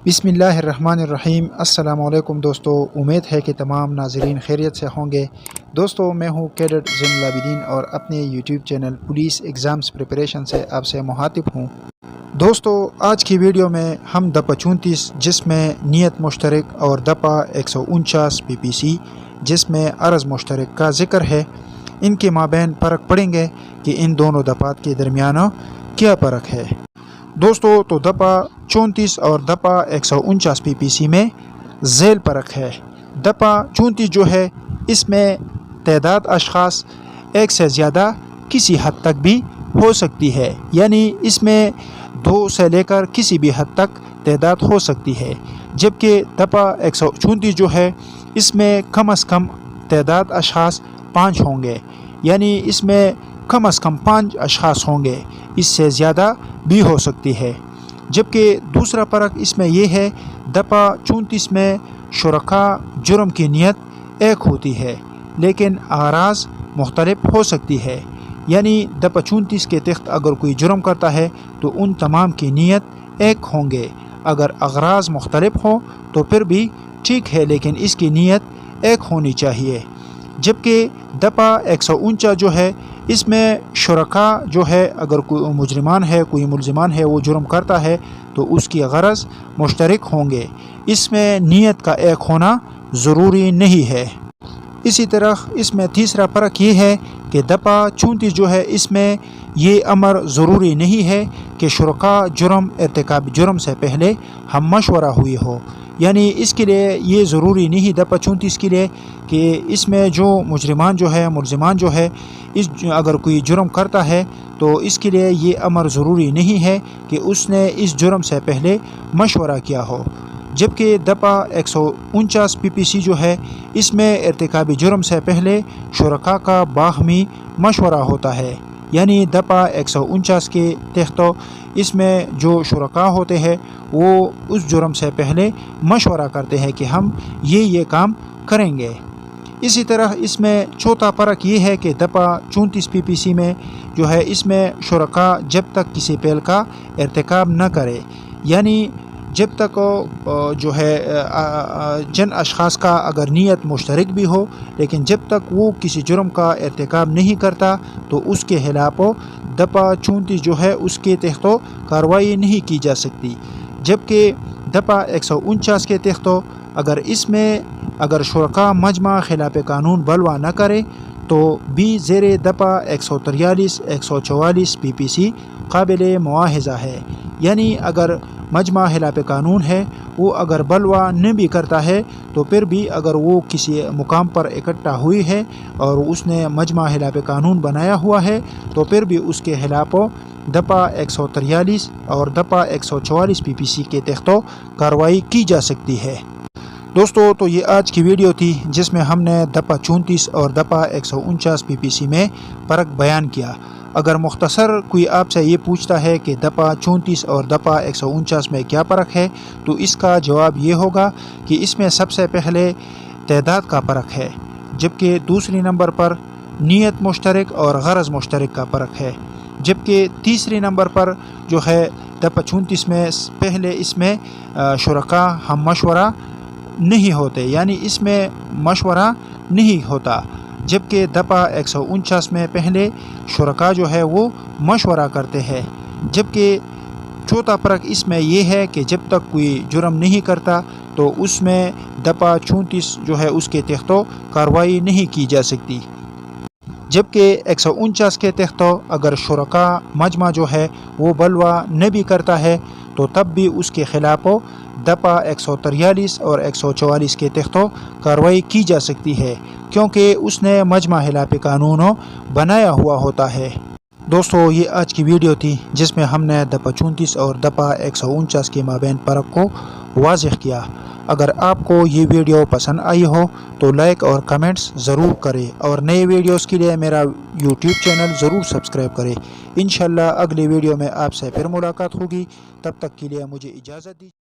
بسم اللہ الرحمن الرحیم۔ السلام علیکم دوستو، امید ہے کہ تمام ناظرین خیریت سے ہوں گے۔ دوستو میں ہوں کیڈٹ زین العابدین اور اپنے YouTube channel police exams preparation سے آپ سے مخاطب ہوں۔ دوستو آج کی ویڈیو میں ہم دپا 34 جس میں نیت مشترک اور دپا 149 PPC جس میں عرض مشترک کا ذکر ہے، ان کے مابین فرق پڑیں گے کہ ان دونوں دپات کے درمیان کیا فرق ہے۔ دوستو تو دپا 34 اور دپا 149 PPC میں ذیل فرق ہے۔ دپا 34 جو ہے اس میں تعداد اشخاص ایک سے زیادہ کسی حد تک بھی ہو سکتی ہے، یعنی اس میں 2 سے لے کر کسی بھی حد تک تعداد ہو سکتی ہے، جبکہ دپا 134 جو ہے اس میں کم از کم تعداد اشخاص 5 ہوں گے، یعنی اس میں کم از کم 5 اشخاص ہوں گے، اس سے زیادہ بھی ہو سکتی ہے۔ جبکہ دوسرا فرق اس میں یہ ہے، دپا 34 میں شرکاء جرم کی نیت ایک ہوتی ہے لیکن اغراض مختلف ہو سکتی ہے، یعنی دپا 34 کے تحت اگر کوئی جرم کرتا ہے تو ان تمام کی نیت ایک ہوں گے، اگر اغراض مختلف ہوں تو پھر بھی ٹھیک ہے لیکن اس کی نیت ایک ہونی چاہیے۔ جبکہ دپا 149 جو ہے اس میں شرکاء جو ہے اگر کوئی مجرمان ہے، کوئی ملزمان ہے، وہ جرم کرتا ہے تو اس کی غرض مشترک ہوں گے، اس میں نیت کا ایک ہونا ضروری نہیں ہے۔ اسی طرح اس میں تیسرا فرق یہ ہے کہ دپا 34 جو ہے اس میں یہ امر ضروری نہیں ہے کہ شرکاء ارتکاب جرم سے پہلے ہم مشورہ ہوئی ہو، یعنی اس کے لیے یہ ضروری نہیں دپا 34 کے لیے کہ اس میں جو مجرمان جو ہے ملزمان جو ہے اگر کوئی جرم کرتا ہے تو اس کے لیے یہ امر ضروری نہیں ہے کہ اس نے اس جرم سے پہلے مشورہ کیا ہو۔ جبکہ دپا 149 PPC جو ہے اس میں ارتکاب جرم سے پہلے شرکاء کا باہمی مشورہ ہوتا ہے، یعنی دپا 149 کے تحت اس میں جو شرکاء ہوتے ہیں وہ اس جرم سے پہلے مشورہ کرتے ہیں کہ ہم یہ کام کریں گے۔ اسی طرح اس میں چوتھا فرق یہ ہے کہ دپا 34 PPC میں جو ہے اس میں شرکاء جب تک کسی فعل کا ارتکاب نہ کرے، یعنی جب تک جو ہے جن اشخاص کا اگر نیت مشترک بھی ہو لیکن جب تک وہ کسی جرم کا ارتکاب نہیں کرتا تو اس کے خلاف دپا 34 جو ہے اس کے تحت کارروائی نہیں کی جا سکتی۔ جبکہ دپا 149 کے تحت اگر شرکاء مجمع خلاف قانون بلوا نہ کرے تو بھی زیر دپا 143 144 PPC قابل مواخذہ ہے، یعنی اگر مجمع خلاف قانون ہے وہ اگر بلوا نہ بھی کرتا ہے تو پھر بھی اگر وہ کسی مقام پر اکٹھا ہوئی ہے اور اس نے مجمع خلاف قانون بنایا ہوا ہے تو پھر بھی اس کے خلاف دپا 143 اور دپا 144 PPC کے تحت کارروائی کی جا سکتی ہے۔ دوستو تو یہ آج کی ویڈیو تھی جس میں ہم نے دپا 34 اور دپا 149 PPC میں فرق بیان کیا۔ اگر مختصر کوئی آپ سے یہ پوچھتا ہے کہ دپا 34 اور دپا 149 میں کیا فرق ہے تو اس کا جواب یہ ہوگا کہ اس میں سب سے پہلے تعداد کا فرق ہے، جبکہ دوسری نمبر پر نیت مشترک اور غرض مشترک کا فرق ہے، جبکہ تیسری نمبر پر جو ہے دپا 34 میں پہلے اس میں شرکاء ہم مشورہ نہیں ہوتے، یعنی اس میں مشورہ نہیں ہوتا، جبکہ دپا 149 میں پہلے شرکاء جو ہے وہ مشورہ کرتے ہیں۔ جبکہ چوتھا فرق اس میں یہ ہے کہ جب تک کوئی جرم نہیں کرتا تو اس میں دپا 34 جو ہے اس کے تحت کارروائی نہیں کی جا سکتی، جبکہ 149 کے تحت اگر شرکاء مجمع جو ہے وہ بلوا نہ بھی کرتا ہے تو تب بھی اس کے خلاف دپا 143 اور 144 کے تحت کارروائی کی جا سکتی ہے، کیونکہ اس نے مجمع خلاف قانون بنایا ہوا ہوتا ہے۔ دوستو یہ آج کی ویڈیو تھی جس میں ہم نے دپا 34 اور دپا 149 کے مابین فرق کو واضح کیا۔ اگر آپ کو یہ ویڈیو پسند آئی ہو تو لائک اور کمنٹس ضرور کریں اور نئے ویڈیوز کے لیے میرا یوٹیوب چینل ضرور سبسکرائب کریں۔ انشاءاللہ اگلی ویڈیو میں آپ سے پھر ملاقات ہوگی، تب تک کے لیے مجھے اجازت دیجیے۔